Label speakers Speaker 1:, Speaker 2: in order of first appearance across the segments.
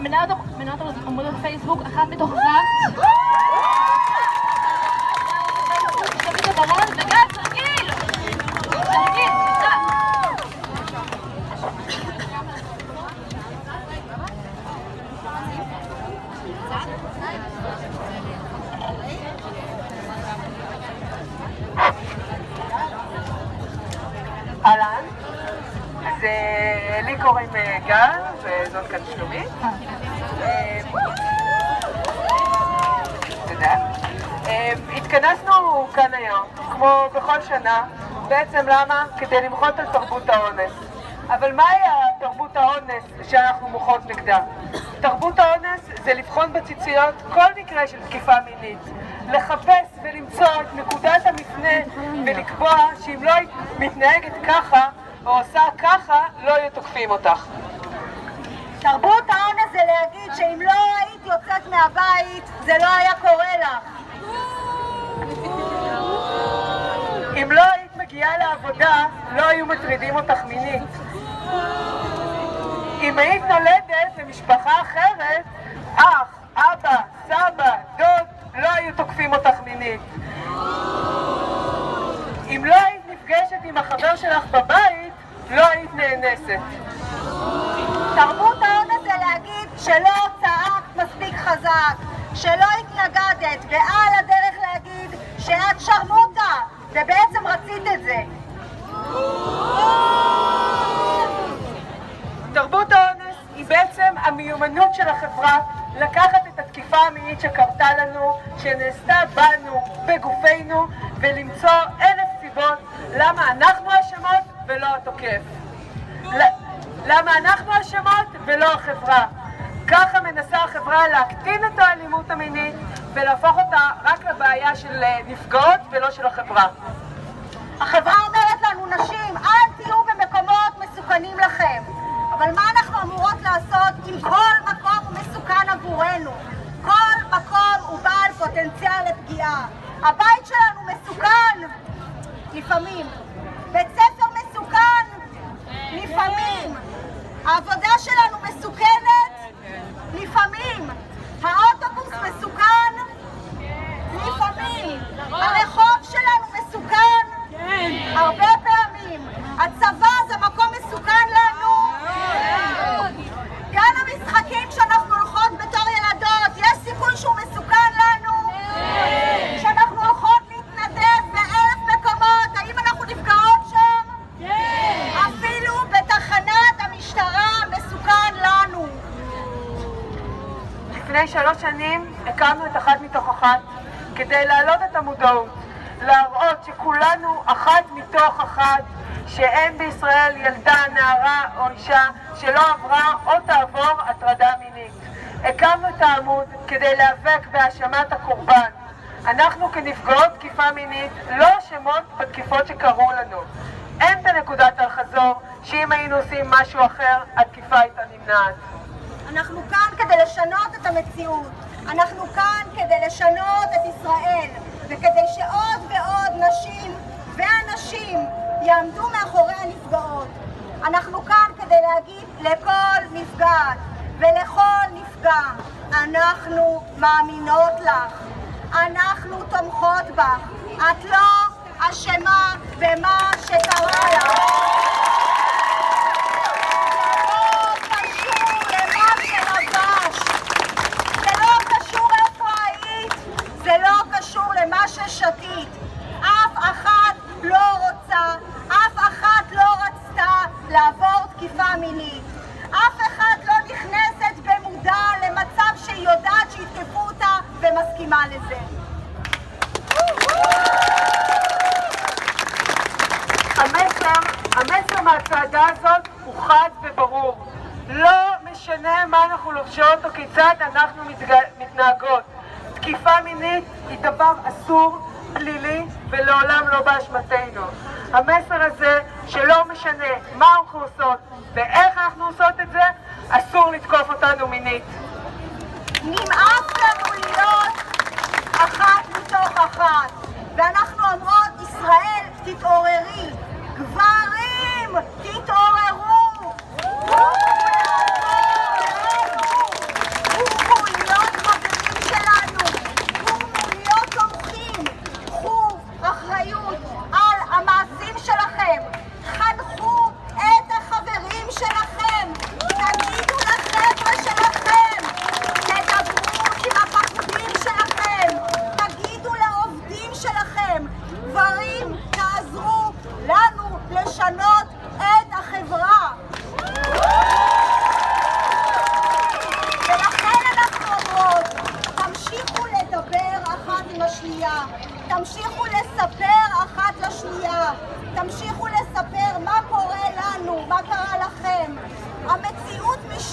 Speaker 1: מנהלת עמוד הפייסבוק אחת מתוך אחת. תשתפי את הראש, וגד, תרגיל! תרגיל, תשתה!
Speaker 2: אהלן, אז לי קוראים גל וזאת כאן שלומית. תודה. התכנסנו כאן היום, כמו בכל שנה, בעצם למה? כדי למחות על תרבות האונס. אבל מהי תרבות האונס שאנחנו מוחות נגדה? תרבות האונס זה לבחון בציציות כל מקרה של תקיפה מינית, לחפש ולמצוא את נקודת המפנה ולקבוע שאם לא מתנהגת ככה או עושה ככה, לא יהיו תוקפים אותך.
Speaker 3: תרבות האונס זה להגיד שאם לא היית יוצאת מהבית, זה לא היה קורה לך.
Speaker 2: אם לא היית מגיעה לעבודה, לא היו מטרידים אותך מינית. אם היית נולדת למשפחה אחרת, אח, אבא, סבא, דוד, לא היו תוקפים אותך מינית. אם לא היית נפגשת עם החבר שלך בבית, לא היית נאנסת.
Speaker 3: תרבות האונס זה להגיד שלא צעקת מספיק חזק, שלא התנגדת, ועל הדרך להגיד שאת שרמוטה, ובעצם רצית את זה.
Speaker 2: תרבות האונס היא בעצם המיומנות של החברה לקחת את התקיפה המינית שקרתה לנו, שנעשתה בנו, בגופנו, ולמצוא 1000 סיבות למה אנחנו אשמות ולא התוקף. למה אנחנו אשמות ולא החברה. ככה מנסה החברה להקטין את האלימות המינית ולהפוך אותה רק לבעיה של נפגעות ולא של החברה.
Speaker 3: החברה אומרת לנו, נשים, אל תהיו במקומות מסוכנים לכם. אבל מה אנחנו אמורות לעשות אם כל מקום הוא מסוכן עבורנו? כל מקום הוא בעל פוטנציאל לפגיעה. הבית שלנו מסוכן לפעמים, בית ספר מסוכן לפעמים, העבודה שלנו מסוכנת לפעמים, האוטובוס מסוכן לפעמים, הרחוב שלנו מסוכן הרבה פעמים, הצבא זה מקום מסוכן לנו. כאן המשחקים שאנחנו הולכות בתור ילדות, יש סיכוי שהוא מסוכן לנו? שאנחנו הולכות להתנדב ב1000 מקומות, האם אנחנו נפגעות שם? אפילו בתחנת המשטרה מסוכן לנו.
Speaker 2: לפני 3 שנים הקמנו את אחת מתוך אחת כדי להעלות את המודעות, להראות שכולנו אחת מתוך אחת, שאין בישראל ילדה, נערה או אישה שלא עברה או תעבור הטרדה מינית. הקמנו את העמוד כדי להיאבק בהאשמת הקורבן. אנחנו כנפגעות תקיפה מינית לא אשמות בתקיפות שקרו לנו. אין בנקודת אל-חזור שאם היינו עושים משהו אחר, התקיפה הייתה נמנעת.
Speaker 3: אנחנו כאן כדי לשנות את המציאות. אנחנו כאן כדי לשנות את ישראל, וכדי שעוד ועוד נשים ואנשים יעמדו מאחורי הנפגעות. אנחנו כאן כדי להגיד לכל נפגעת ולכל נפגע, אנחנו מאמינות לך, אנחנו תומכות בך, את לא אשמה במה שקרה לך. זה לא קשור למה ששתית. אף אחת לא רוצה, אף אחת לא רצתה לעבור תקיפה מינית. אף אחת לא נכנסת במודע למצב שהיא יודעת שיתקפו אותה ומסכימה לזה.
Speaker 2: המסר מהצעדה הזאת הוא חד וברור. לא משנה מה אנחנו לובשות או כיצד אנחנו מתנהגות. תקיפה מינית היא דבר אסור, פלילי, ולעולם לא באשמתנו. המסר הזה שלא משנה מה אנחנו עושות ואיך אנחנו עושות את זה, אסור לתקוף אותנו מינית.
Speaker 3: נמאס לנו להיות אחת מתוך אחת, ואנחנו אומרות, ישראל תתעוררי, גברים תתעוררו.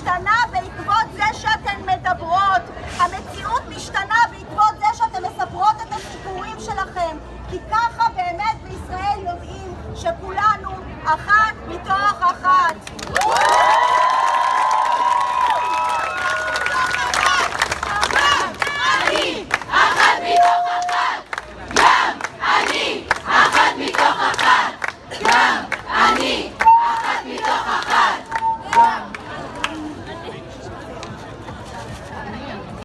Speaker 3: השתנה